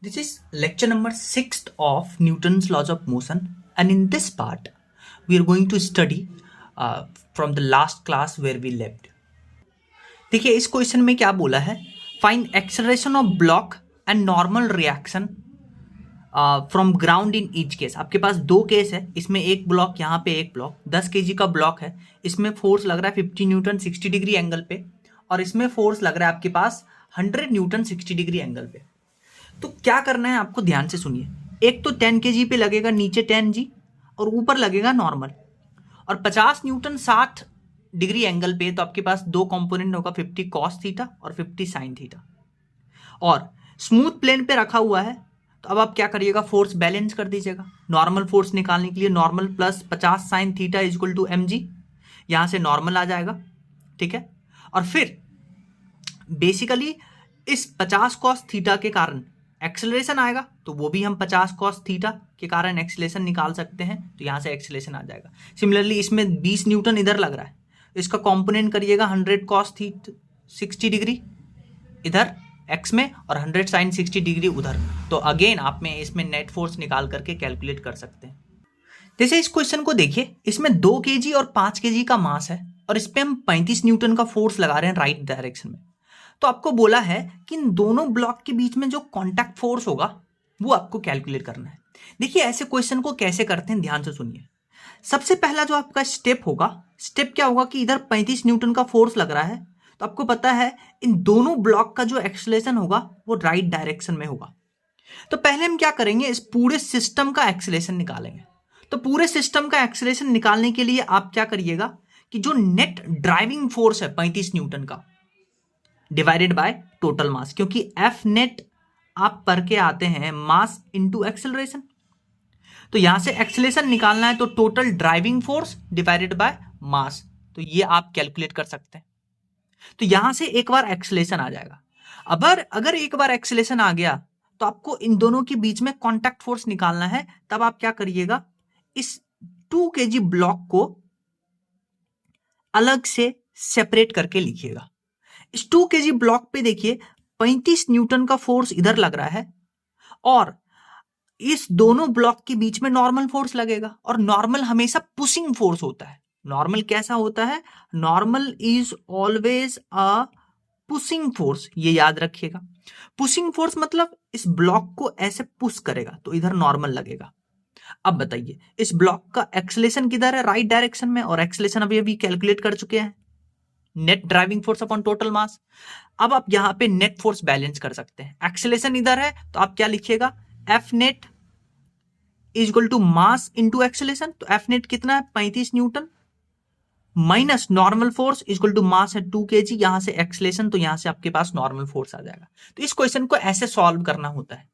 This is lecture number 6 of Newton's laws of motion, and in this part, we are going to study from the last class where we left. देखिए इस question में क्या बोला है, find acceleration of block and normal reaction from ground in each case. आपके पास दो case है, इसमें एक ब्लॉक, यहाँ पे एक ब्लॉक 10 kg का ब्लॉक है, इसमें फोर्स लग रहा है 50 न्यूटन 60 डिग्री एंगल पे, और इसमें फोर्स लग रहा है आपके पास 100 न्यूटन 60 डिग्री एंगल पे। तो क्या करना है आपको, ध्यान से सुनिए। एक तो 10 kg पे लगेगा, नीचे 10g और ऊपर लगेगा नॉर्मल, और 50 न्यूटन 60 डिग्री एंगल पे, तो आपके पास दो कंपोनेंट होगा 50 कॉस थीटा और 50 साइन थीटा, और स्मूथ प्लेन पे रखा हुआ है। तो अब आप क्या करिएगा, फोर्स बैलेंस कर दीजिएगा। नॉर्मल फोर्स निकालने के लिए normal plus 50 sine theta is equal to mg, यहां से नॉर्मल आ जाएगा, ठीक है। और फिर बेसिकली इस 50 कॉस थीटा के कारण एक्सेलरेशन आएगा, तो वो भी हम 50 कॉस थीटा के कारण एक्सेलरेशन निकाल सकते हैं, तो यहां से एक्सेलरेशन आ जाएगा। सिमिलरली इसमें 20 न्यूटन इधर लग रहा है, इसका कंपोनेंट करिएगा 100 कॉस थीटा 60 डिग्री इधर एक्स में और 100 साइन 60 डिग्री उधर। तो अगेन आप में इसमें नेट फोर्स निकाल करके कैलकुलेट कर सकते हैं। जैसे इस क्वेश्चन को देखिए, इसमें 2 kg और 5 kg का मास है, और इस पे हम 35 न्यूटन का फोर्स लगा रहे हैं राइट डायरेक्शन में। तो आपको बोला है कि इन दोनों ब्लॉक के बीच में जो कांटेक्ट फोर्स होगा वो आपको कैलकुलेट करना है। देखिए ऐसे क्वेश्चन को कैसे करते हैं, ध्यान से सुनिए। सबसे पहला जो आपका स्टेप होगा, स्टेप क्या होगा कि इधर 35 न्यूटन का फोर्स लग रहा है, तो आपको पता है इन दोनों ब्लॉक का जो एक्सेलरेशन होगा वो राइट डायरेक्शन में होगा। तो पहले हम क्या करेंगे, इस पूरे सिस्टम का एक्सेलरेशन निकालेंगे। तो पूरे सिस्टम का एक्सेलरेशन निकालने के लिए आप क्या करिएगा कि जो नेट ड्राइविंग फोर्स है 35 न्यूटन का डिवाइडेड बाय टोटल मास, क्योंकि एफ नेट आप पढ़ के आते हैं मास इनटू एक्सेलरेशन। तो यहां से एक्सेलरेशन निकालना है, तो total driving force divided by mass, तो ये आप कैलकुलेट कर सकते हैं। तो यहां से एक बार एक्सेलरेशन आ जाएगा। अगर एक बार एक्सेलरेशन आ गया, तो आपको इन दोनों के बीच में कांटेक्ट फोर्स निकालना है। तब आप क्या करिएगा, इस 2 kg ब्लॉक को अलग से सेपरेट करके लिखिएगा। इस 2 kg ब्लॉक पे देखिए 35 न्यूटन का फोर्स इधर लग रहा है, और इस दोनों ब्लॉक के बीच में नॉर्मल फोर्स लगेगा, और नॉर्मल हमेशा पुशिंग फोर्स होता है। नॉर्मल कैसा होता है, normal is always a pushing force, ये याद रखिएगा। पुशिंग फोर्स मतलब इस ब्लॉक को ऐसे पुश करेगा, तो इधर नॉर्मल लगेगा। अब बताइए इस ब्लॉक का एक्सेलरेशन किधर है, राइट डायरेक्शन में, और एक्सेलरेशन अभी अभी कैलकुलेट कर चुके हैं, net driving force upon total mass. अब आप यहां पे नेट फोर्स बैलेंस कर सकते हैं। एक्सेलरेशन इधर है, तो आप क्या लिखिएगा, F net is equal to mass into acceleration. तो एफ नेट कितना है, 35 newton, minus normal force is equal to mass है 2 kg, यहां से एक्सेलरेशन, तो यहां से आपके पास नॉर्मल फोर्स आ जाएगा। तो इस क्वेश्चन को ऐसे सॉल्व करना होता है।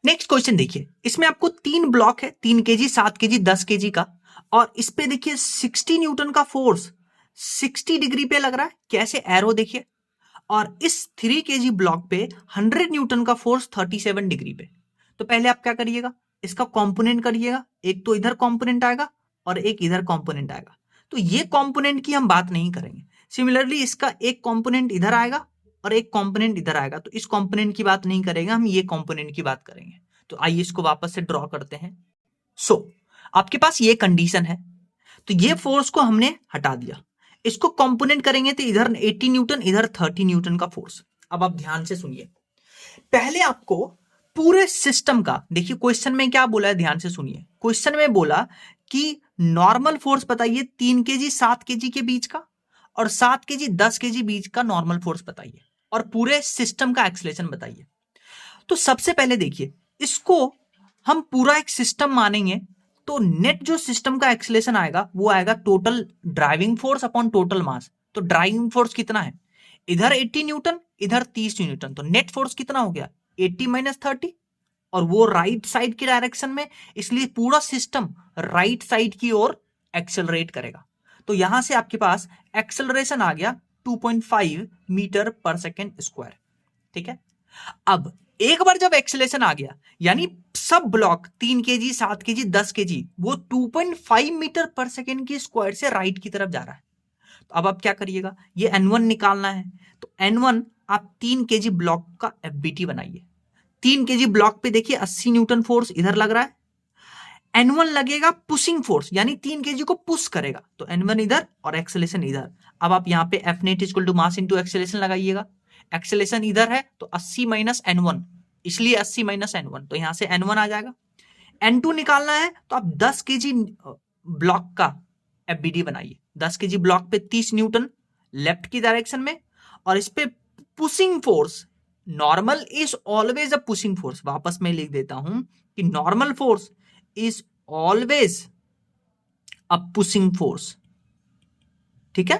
नेक्स्ट क्वेश्चन देखिए, इसमें आपको 3 ब्लॉक है, 3 kg 7 kg 10 kg का, और इस पे देखिए 60 न्यूटन का फोर्स 60 डिग्री पे लग रहा है, कैसे एरो देखिए, और इस 3 kg ब्लॉक पे 100 न्यूटन का फोर्स 37 डिग्री पे। तो पहले आप क्या करिएगा, इसका कंपोनेंट करिएगा, एक तो इधर कंपोनेंट आएगा और एक इधर कंपोनेंट आएगा। तो ये कंपोनेंट की हम बात नहीं करेंगे। सिमिलरली इसका एक कंपोनेंट इधर आएगा और एक कंपोनेंट इधर आएगा, तो इस कंपोनेंट की बात नहीं करेंगे हम, ये कंपोनेंट की बात करेंगे। तो आइए इसको वापस से ड्रॉ करते हैं। आपके पास ये कंडीशन है, तो ये फोर्स को हमने हटा दिया, इसको कंपोनेंट करेंगे तो इधर 80 न्यूटन इधर 30 न्यूटन का फोर्स। अब आप ध्यान से सुनिए, पहले आपको पूरे सिस्टम का, देखिए क्वेश्चन में क्या बोला है, ध्यान से सुनिए। क्वेश्चन में बोला कि नॉर्मल फोर्स बताइए 3 kg 7 kg के बीच का, और 7 kg 10 kg बीच का नॉर्मल फोर्स बताइए, और पूरे सिस्टम का एक्सेलरेशन बताइए। तो सबसे पहले देखिए, इसको हम पूरा एक सिस्टम मानेंगे, तो नेट जो सिस्टम का एक्सेलरेशन आएगा वो आएगा total driving force upon total mass. तो ड्राइविंग फोर्स कितना है, इधर 80 न्यूटन इधर 30 न्यूटन, तो नेट फोर्स कितना हो गया 80 माइनस 30, और वो राइट साइड की डायरेक्शन में, इसलिए पूरा सिस्टम राइट साइड की ओर एक्सेलरेट करेगा। तो यहां से आपके पास एक्सेलरेशन आ गया 2.5 मीटर पर सेकेंड स्क्वायर, ठीक है। अब एक बार जब एक्सेलरेशन आ गया, यानी सब ब्लॉक 3 kg 7 kg 10 kg वो 2.5 मीटर पर सेकेंड की स्क्वायर से राइट की तरफ जा रहा है। तो अब आप क्या करिएगा, ये N1 निकालना है, तो N1 आप 3 kg ब्लॉक का FBT बनाइए। 3 केजी ब्लॉक पे देखिए 80 न्यूटन फोर्स इधर लग रहा है। N1 लगेगा पुशिंग फोर्स, यानी 3 केजी को पुश करेगा, तो N1 इधर और एक्सेलेरेशन इधर। अब आप यहाँ पे F net equal to mass into acceleration लगाइएगा। एक्सेलेरेशन इधर है तो 80 माइनस N1, इसलिए 80 माइनस N1, तो यहां से N1 आ जाएगा। N2 निकालना है तो आप 10 केजी ब्लॉक का FBD बनाइए। 10 केजी ब्लॉक पे 30 न्यूटन लेफ्ट की डायरेक्शन में, और इस पे pushing force, normal is always a pushing force. वापस मैं लिख देता हूं कि normal force is always a pushing force, ठीक है।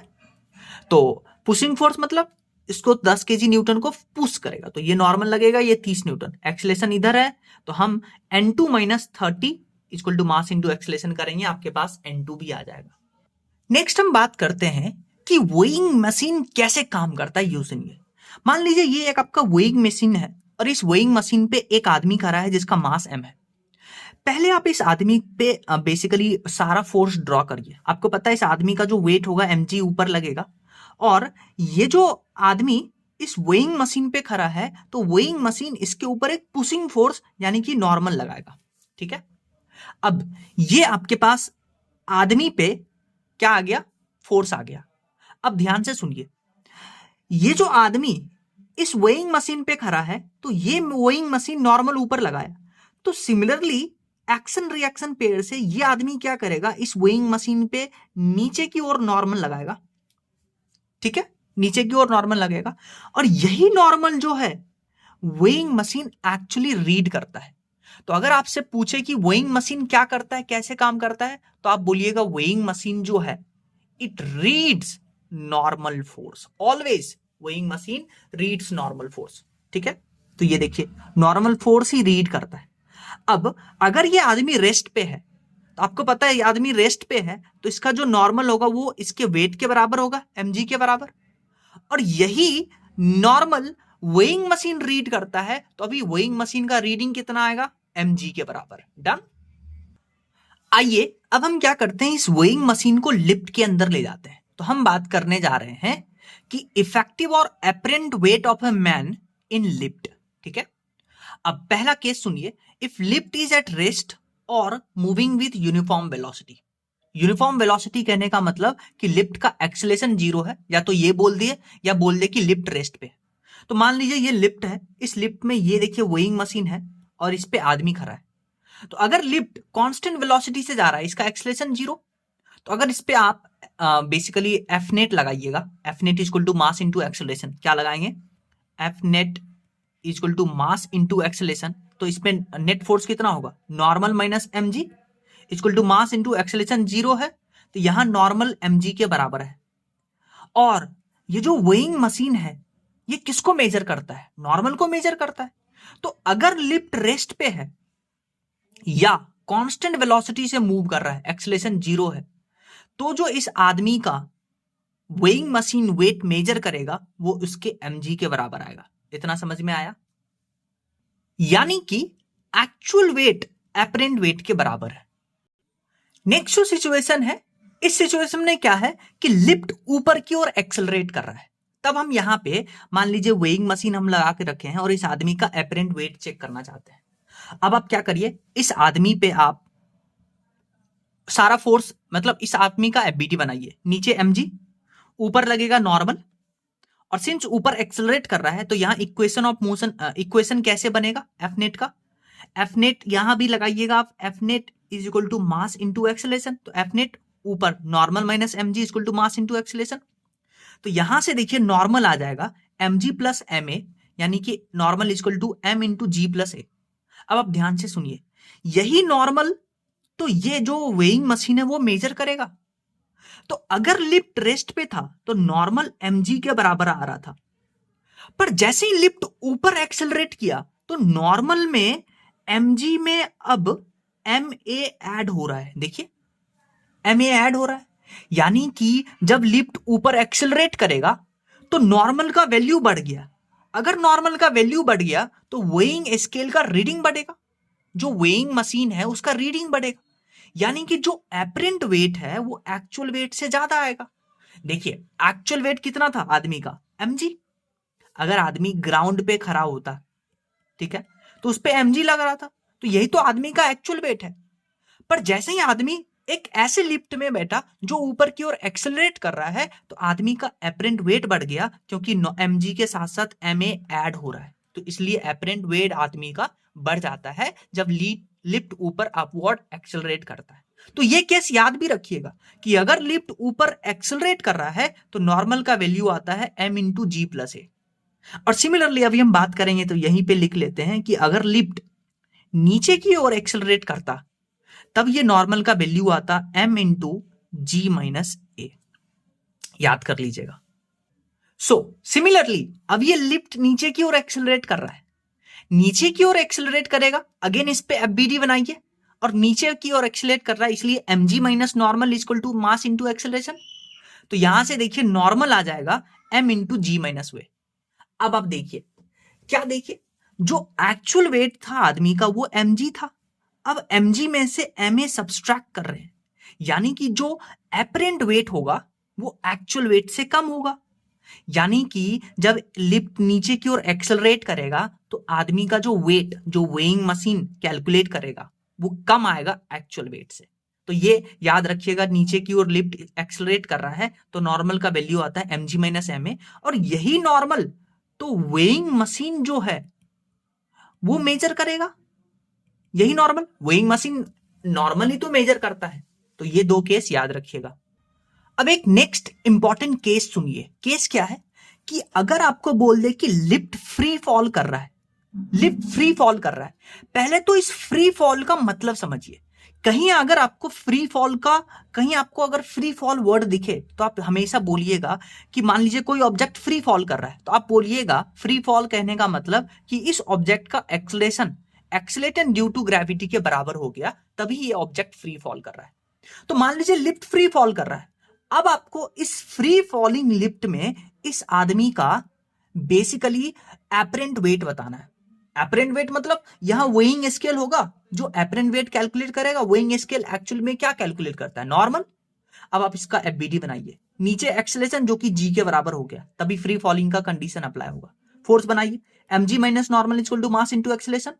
तो पुशिंग फोर्स मतलब इसको 10 केजी न्यूटन को पुश करेगा, तो ये नॉर्मल लगेगा, ये 30 न्यूटन। एक्सेलेरेशन इधर है तो हम N2 minus 30 equal to mass into acceleration करेंगे, आपके पास N2 भी आ जाएगा। नेक्स्ट हम बात करते हैं कि वेइंग मशीन कैसे काम करता है ये सुनिए। मान लीजिए ये एक आपका वेइंग मशीन है, और इस वेइंग मशीन पे एक आदमी खड़ा है जिसका मास m है। पहले आप इस आदमी पे बेसिकली सारा फोर्स ड्रॉ करिए। आपको पता है इस आदमी का जो वेट होगा mg ऊपर लगेगा, और ये जो आदमी इस वेइंग मशीन पे खड़ा है तो वेइंग मशीन इसके ऊपर एक पुशिंग फोर्स यानी कि नॉर्मल लगाएगा, ठीक है। अब ये आपके पास आदमी पे क्या आ गया, फोर्स आ गया। अब ध्यान से सुनिए, ये जो आदमी इस वेइंग मशीन पे खड़ा है तो ये वेइंग मशीन नॉर्मल ऊपर लगाया, तो सिमिलरली एक्शन रिएक्शन पेयर से ये आदमी क्या करेगा, इस वेइंग मशीन पे नीचे की ओर नॉर्मल लगाएगा, ठीक है, नीचे की ओर नॉर्मल लगेगा। और यही नॉर्मल जो है वेइंग मशीन एक्चुअली रीड करता है। तो अगर आपसे पूछे कि वेइंग मशीन क्या करता है, कैसे काम करता है, तो आप बोलिएगा वेइंग मशीन जो है it reads normal force, always weighing machine reads normal force, ठीक है। तो ये देखिए नॉर्मल फोर्स ही रीड करता है। अब अगर ये आदमी रेस्ट पे है, तो आपको पता है ये आदमी रेस्ट पे है, तो इसका जो नॉर्मल होगा वो इसके वेट के बराबर होगा, mg के बराबर। और यही नॉर्मल वेइंग मशीन रीड करता है, तो अभी वेइंग मशीन का रीडिंग कितना आएगा, mg के बराबर। डन। आइए अब हम क्या करते हैं, इस वेइंग मशीन को लिफ्ट के अंदर ले जाते हैं। तो हम बात करने जा रहे हैं कि इफेक्टिव और apparent weight of a man in lift, ठीक है। अब पहला केस सुनिए, if lift is at rest और moving with uniform velocity. Uniform velocity कहने का मतलब कि लिफ्ट का एक्सेलेरेशन 0 है, या तो ये बोल दिए या बोल दे कि लिफ्ट रेस्ट पे। तो मान लीजिए ये लिफ्ट है, इस लिफ्ट में ये देखिए वेइंग मशीन है और इस पे आदमी खड़ा है। तो अगर लिफ्ट कांस्टेंट वेलोसिटी से जा रहा है, इसका एक्सेलेरेशन 0, तो अगर इस पे आप बेसिकली एफ नेट लगाइएगा, F net equal to mass into acceleration, क्या लगाएंगे, F net equal to mass into acceleration, तो इसमें नेट फोर्स कितना होगा, normal minus mg equal to mass into acceleration 0 है, तो यहां नॉर्मल mg के बराबर है। और ये जो वेइंग मशीन है ये किसको मेजर करता है, नॉर्मल को मेजर करता है। तो अगर लिफ्ट रेस्ट पे है या कांस्टेंट वेलोसिटी से मूव कर रहा है, एक्सेलेरेशन 0 है, तो जो इस आदमी का वेइंग मशीन वेट मेजर करेगा वो उसके mg के बराबर आएगा। इतना समझ में आया, यानी कि एक्चुअल वेट एपरेंट वेट के बराबर है। नेक्स्ट जो सिचुएशन है, इस सिचुएशन में क्या है कि लिफ्ट ऊपर की ओर एक्सेलरेट कर रहा है। तब हम यहां पे मान लीजिए वेइंग मशीन हम लगा के रखे हैं और इस आदमी का एपरेंट वेट चेक करना चाहते हैं। अब आप क्या करिए, इस आदमी पे आप सारा फोर्स, मतलब इस आदमी का एफबीटी बनाइए। नीचे mg, ऊपर लगेगा नॉर्मल, और सिंस ऊपर एक्सेलरेट कर रहा है तो यहां इक्वेशन ऑफ मोशन, इक्वेशन कैसे बनेगा एफ नेट का, एफ नेट यहां भी लगाइएगा आप, F net is equal to mass into acceleration. तो एफ नेट ऊपर normal minus mg equal to mass into acceleration. तो यहां से देखिए नॉर्मल आ जाएगा mg प्लस ma, यानी कि normal equal to m into g plus a. अब आप ध्यान से सुनिए, यही नॉर्मल तो ये जो वेइंग मशीन है वो मेजर करेगा। तो अगर लिफ्ट रेस्ट पे था तो नॉर्मल mg के बराबर आ रहा था, पर जैसे ही लिफ्ट ऊपर एक्सेलरेट किया तो नॉर्मल में mg में अब ma ऐड हो रहा है। देखिए ma ऐड हो रहा है, यानी कि जब लिफ्ट ऊपर एक्सेलरेट करेगा तो नॉर्मल का वैल्यू बढ़ गया। अगर नॉर्मल का वैल्यू बढ़ गया तो वेइंग स्केल का रीडिंग बढ़ेगा, जो वेइंग मशीन है उसका रीडिंग बढ़ेगा, यानी कि जो एपरेंट वेट है वो एक्चुअल वेट से ज्यादा आएगा। देखिए एक्चुअल वेट कितना था आदमी का, mg। अगर आदमी ग्राउंड पे खड़ा होता, ठीक है, तो उस पे mg लग रहा था, तो यही तो आदमी का एक्चुअल वेट है। पर जैसे ही आदमी एक ऐसे लिफ्ट में बैठा जो ऊपर की ओर एक्सेलरेट कर रहा है, तो आदमी का एपरेंट वेट बढ़ गया, क्योंकि mg के साथ साथ ma ऐड हो रहा है, तो इसलिए एपरेंट वेट आदमी का बढ़ जाता है जब लिफ्ट ऊपर अपवर्ड एक्सेलरेट करता है। तो ये केस याद भी रखिएगा कि अगर लिफ्ट ऊपर एक्सेलरेट कर रहा है तो नॉर्मल का वैल्यू आता है m इंटू जी प्लस ए। और सिमिलरली अभी हम बात करेंगे तो यहीं पे लिख लेते हैं कि अगर लिफ्ट नीचे की ओर एक्सेलरेट करता तब ये नॉर्मल का वैल्यू आता m इंटू जी माइनस ए। याद कर लीजिएगा। सिमिलरली अब ये लिफ्ट नीचे की ओर एक्सेलरेट कर रहा है, नीचे की ओर एक्सेलरेट करेगा, अगेन इस पे एफबीडी बनाइए, और नीचे की ओर एक्सेलरेट कर रहा है इसलिए mg minus normal equal to mass into acceleration. तो यहां से देखिए नॉर्मल आ जाएगा m इंटू जी माइनस वे। अब आप देखिए क्या, देखिए जो एक्चुअल वेट था आदमी का वो mg था, अब mg में से ma सब्सट्रैक्ट कर रहे हैं, यानी कि जो एपरेंट वेट होगा वो एक्चुअल वेट से कम होगा। यानी कि जब लिफ्ट नीचे की ओर एक्सेलरेट करेगा तो आदमी का जो वेट, जो वेइंग मशीन कैलकुलेट करेगा, वो कम आएगा एक्चुअल वेट से। तो ये याद रखिएगा, नीचे की ओर लिफ्ट एक्सेलरेट कर रहा है तो नॉर्मल का वैल्यू आता है mg माइनस ma, और यही नॉर्मल तो वेइंग मशीन जो है वो मेजर करेगा। यही नॉर्मल वेइंग मशीन नॉर्मली तो मेजर करता है। तो ये दो केस याद रखिएगा। अब एक नेक्स्ट इंपॉर्टेंट केस सुनिए। केस क्या है कि अगर आपको बोल दे कि लिफ्ट फ्री फॉल कर रहा है, लिफ्ट फ्री फॉल कर रहा है, पहले तो इस फ्री फॉल का मतलब समझिए। कहीं अगर आपको फ्री फॉल का, कहीं आपको अगर फ्री फॉल वर्ड दिखे तो आप हमेशा बोलिएगा कि मान लीजिए कोई ऑब्जेक्ट फ्री फॉल कर रहा है, तो आप बोलिएगा फ्री फॉल कहने का मतलब कि इस ऑब्जेक्ट का एक्सेलेरेशन ड्यू टू ग्रेविटी के बराबर हो गया, तभी ये ऑब्जेक्ट फ्री फॉल कर रहा है। तो मान लीजिए लिफ्ट फ्री फॉल कर रहा है, अब आपको इस फ्री फॉलिंग लिफ्ट में इस आदमी का बेसिकली एपरेंट वेट बताना है। एपरेंट वेट मतलब यहां वेइंग स्केल होगा, जो एपरेंट वेट कैलकुलेट करेगा, वेइंग स्केल एक्चुअल में क्या कैलकुलेट करता है, नॉर्मल। अब आप इसका एफबीडी बनाइए, नीचे एक्सेलरेशन जो कि जी के बराबर हो गया, तभी फ्री फॉलिंग का कंडीशन अप्लाई होगा। फोर्स बनाइए, mg minus normal equal to mass into acceleration,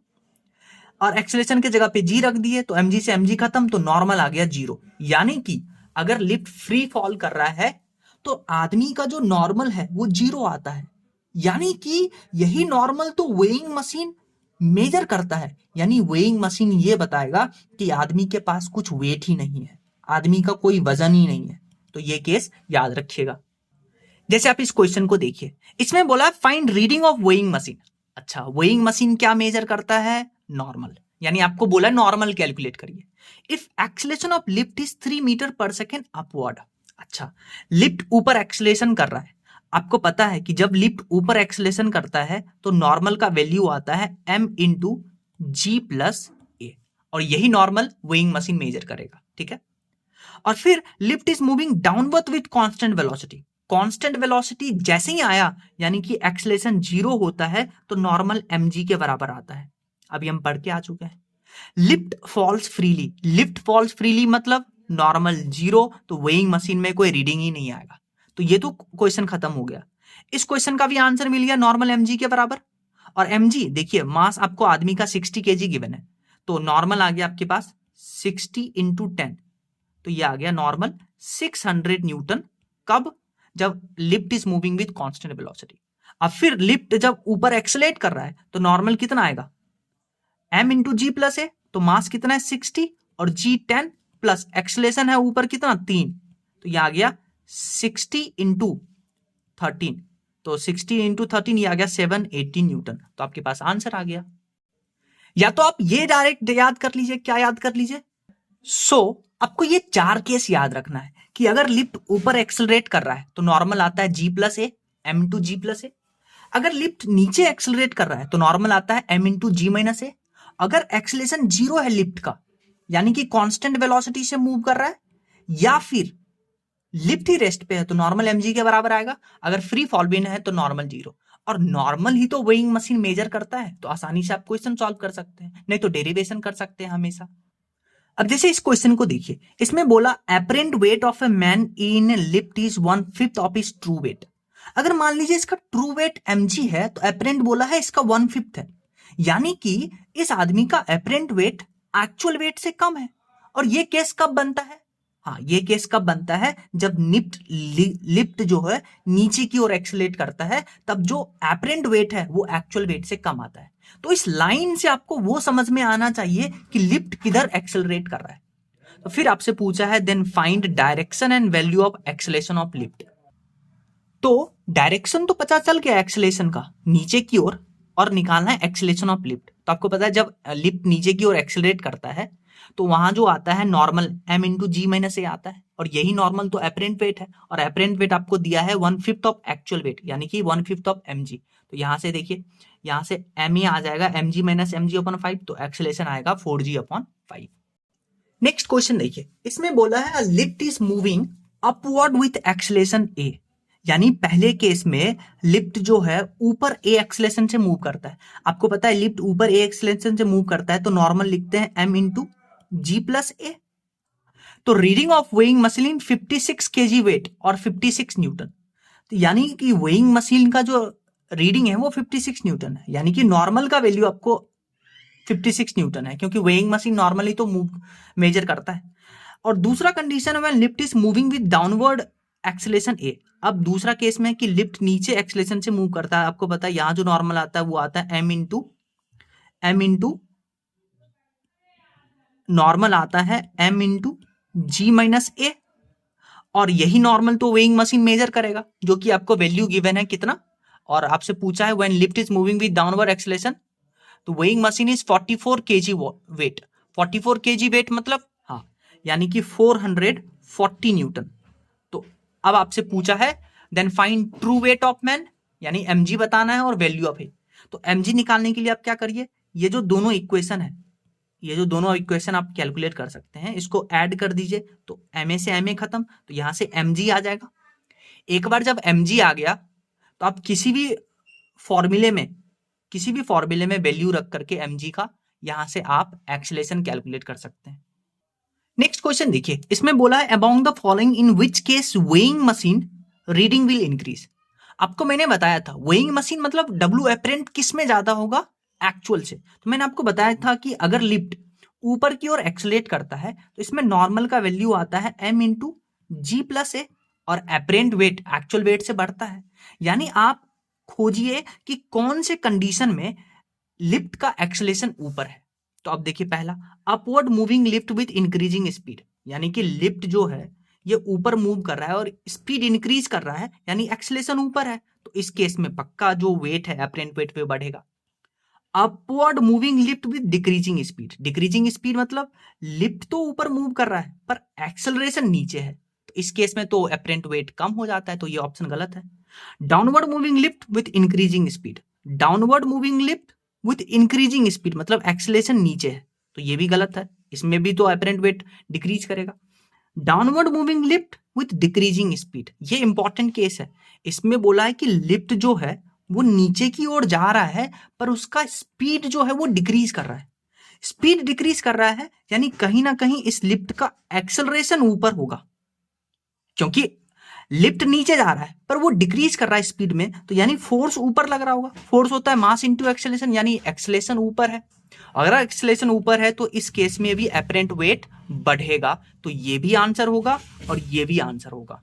और एक्सेलरेशन के जगह पे जी रख दिए तो mg से mg खत्म, तो नॉर्मल आ गया 0। यानी कि अगर लिफ्ट फ्री फॉल कर रहा है तो आदमी का जो नॉर्मल है वो 0 आता है। यानी कि यही नॉर्मल तो वेइंग मशीन मेजर करता है, यानी वेइंग मशीन ये बताएगा कि आदमी के पास कुछ वेट ही नहीं है, आदमी का कोई वजन ही नहीं है। तो ये केस याद रखिएगा। जैसे आप इस क्वेश्चन को देखिए, इसमें बोला find reading of weighing machine. अच्छा, वेइंग मशीन क्या मेजर करता है, नॉर्मल, यानी आपको बोला नॉर्मल कैलकुलेट करिए। If acceleration of lift is 3 metre पर सेकेंड अपवर्ड। अच्छा, लिफ्ट ऊपर एक्सेलरेशन कर रहा है, आपको पता है कि जब लिफ्ट ऊपर एक्सेलरेशन करता है तो नॉर्मल का वैल्यू आता है m इंटू जी प्लस ए, और यही नॉर्मल वेइंग मशीन मेजर करेगा, ठीक है। और फिर lift is moving downward with constant velocity. Constant velocity जैसे ही आया, यानी कि एक्सेलरेशन 0 होता है, तो नॉर्मल mg के बराबर आता है। अभी हम पढ़ के आ चुके हैं। Lift falls freely, lift falls freely मतलब नॉर्मल 0, तो वेइंग मशीन में कोई रीडिंग ही नहीं आएगा। तो ये तो क्वेश्चन खत्म हो गया। इस क्वेश्चन का भी आंसर मिल गया नॉर्मल mg के बराबर। और mg देखिए, मास आपको आदमी का 60 kg गिवन है, तो नॉर्मल आ गया आपके पास 60 इंटू 10, तो ये आ गया नॉर्मल 600 न्यूटन। कब, जब lift is moving with constant velocity. अब फिर लिफ्ट जब ऊपर एक्सेलरेट कर रहा है तो नॉर्मल कितना आएगा, m into g plus a, तो मास कितना है 60 और g 10 प्लस एक्सेलरेशन है ऊपर कितना 3, तो ये आ गया 60 इंटू 13, तो 60 इंटू 13 ये आ गया 780 न्यूटन। तो आपके पास आंसर आ गया। या तो आप ये डायरेक्ट याद कर लीजिए, क्या याद कर लीजिए, आपको ये 4 केस याद रखना है कि अगर लिफ्ट ऊपर एक्सेलरेट कर रहा है तो नॉर्मल आता है g प्लस ए, m इंटू जी प्लस ए। अगर लिफ्ट नीचे एक्सेलरेट कर रहा है तो नॉर्मल आता है m इंटू जी माइनस ए। अगर एक्सेलरेशन 0 है लिफ्ट का, यानी कि कांस्टेंट वेलोसिटी से मूव कर रहा है, या फिर लिफ्ट ही रेस्ट पे है, तो नॉर्मल mg के बराबर आएगा। अगर फ्री फॉल भी है तो नॉर्मल 0, और नॉर्मल ही तो वेइंग मशीन मेजर करता है, तो आसानी से आप क्वेश्चन सॉल्व कर सकते हैं, नहीं तो डेरिवेशन कर सकते हैं हमेशा। अब जैसे इस क्वेश्चन को देखिए, इसमें बोला apparent weight of a man in lift is 1/5 of his true weight. अगर मान लीजिए इसका ट्रू वेट mg है तो एपरेंट बोला है इसका 1/5 है, यानी कि इस आदमी का एपरेंट वेट एक्चुअल वेट से कम है। और ये केस कब बनता है? हाँ, ये केस कब बनता है? जब लिफ्ट जो है नीचे की ओर एक्सेलरेट करता है, तब जो एपरेंट वेट है वो एक्चुअल वेट से कम आता है। तो इस लाइन से आपको वो समझ में आना चाहिए कि लिफ्ट किधर एक्सेलरेट कर रहा है। तो फिर आपसे पूछा है then find direction and value of acceleration of lift. तो डायरेक्शन तो पता चल गया एक्सेलेरेशन का, नीचे की ओर, और निकालना है एक्सेलेरेशन ऑफ लिफ्ट। तो आपको पता है जब लिफ्ट नीचे की ओर एक्सेलरेट करता है तो वहां जो आता है normal m into g minus ए आता है, और यही नॉर्मल तो एपरेंट वेट है, और एपरेंट वेट आपको दिया है 1/5 ऑफ एक्चुअल वेट, यानी कि 1/5 ऑफ mg। तो यहां से देखिए, यहां से m ही आ जाएगा mg माइनस mg अपॉन 5, तो एक्सेलेरेशन आएगा 4g अपॉन 5। नेक्स्ट क्वेश्चन देखिए, इसमें बोला है lift is moving upward with acceleration a, यानी पहले केस में लिफ्ट जो है ऊपर a एक्सेलेरेशन से मूव करता है। आपको पता है लिफ्ट ऊपर a एक्सेलेरेशन से मूव करता है तो नॉर्मल लिखते हैं m into g plus a. तो reading of weighing machine 56 kg weight और 56 न्यूटन, तो यानी कि वेइंग मशीन का जो रीडिंग है वो 56 न्यूटन है, यानी कि नॉर्मल का वैल्यू आपको 56 न्यूटन है, क्योंकि वेइंग मशीन नॉर्मली तो मूव मेजर करता है। और दूसरा कंडीशन है lift is moving with downward acceleration a. अब दूसरा केस में कि लिफ्ट नीचे एक्सेलेरेशन से मूव करता है, आपको पता है यहां जो नॉर्मल आता है वो आता है m इंटू नॉर्मल आता है m इंटू जी माइनस ए, और यही नॉर्मल तो वेइंग मशीन मेजर करेगा, जो कि आपको वैल्यू गिवन है कितना, और आपसे पूछा है when lift is moving with downward acceleration, तो weighing machine is 44 kg weight. 44 kg weight मतलब हाँ, यानी कि 440 न्यूटन। तो अब आपसे पूछा है then find true weight of man, यानी mg बताना है और वैल्यू ऑफ ए। तो mg निकालने के लिए आप क्या करिए, ये जो दोनों इक्वेशन है, ये जो दोनों इक्वेशन आप कैलकुलेट कर सकते हैं, इसको ऐड कर दीजिए, तो ma से ma खत्म, तो यहां से mg आ जाएगा। एक बार जब mg आ गया तो आप किसी भी फॉर्मूले में वैल्यू रख करके mg का यहां से आप एक्सेलेरेशन कैलकुलेट कर सकते हैं। नेक्स्ट क्वेश्चन देखिए, इसमें बोला है among the following in which case weighing machine reading will increase. आपको मैंने बताया था वेइंग मशीन मतलब डब्ल्यू एपरेंट किस में ज्यादा होगा, एक्चुअल से। तो मैंने आपको बताया था कि अगर लिफ्ट ऊपर की ओर एक्सेलेरेट करता है तो इसमें नॉर्मल का वैल्यू आता है m इंटू जी प्लस ए, और एपरेंट वेट एक्चुअल वेट से बढ़ता है। यानी आप खोजिए कि कौन से कंडीशन में लिफ्ट का एक्सेलेरेशन ऊपर है। तो अब देखिए, पहला upward moving lift with increasing speed, यानी कि लिफ्ट जो है ये ऊपर मूव कर रहा है और स्पीड इंक्रीज कर रहा है, यानी एक्सेलेरेशन ऊपर है, तो इस केस में पक्का जो वेट है एपरेंट वेट पे बढ़ेगा। Upward moving lift with decreasing speed, decreasing speed मतलब लिफ्ट तो ऊपर मूव कर रहा है पर एक्सेलरेशन नीचे है, तो इस केस में तो एपरेंट वेट कम हो जाता है, तो ये ऑप्शन गलत है। Downward moving lift with increasing speed, downward moving lift with increasing speed मतलब एक्सेलरेशन नीचे है, तो ये भी गलत है, इसमें भी तो एपरेंट वेट डिक्रीज करेगा। Downward moving lift with decreasing speed, ये इंपॉर्टेंट केस है। इसमें बोला है कि लिफ्ट जो है वो नीचे की ओर जा रहा है पर उसका स्पीड जो है वो डिक्रीज कर रहा है। स्पीड डिक्रीज कर रहा है यानी कहीं ना कहीं इस लिफ्ट का एक्सेलरेशन ऊपर होगा, क्योंकि लिफ्ट नीचे जा रहा है पर वो डिक्रीज कर रहा है स्पीड में, तो यानी फोर्स ऊपर लग रहा होगा। फोर्स होता है मास इंटू एक्सेलरेशन, यानी एक्सेलरेशन ऊपर है। अगर एक्सेलरेशन ऊपर है तो इस केस में भी एपरेंट वेट बढ़ेगा, तो ये भी आंसर होगा और ये भी आंसर होगा।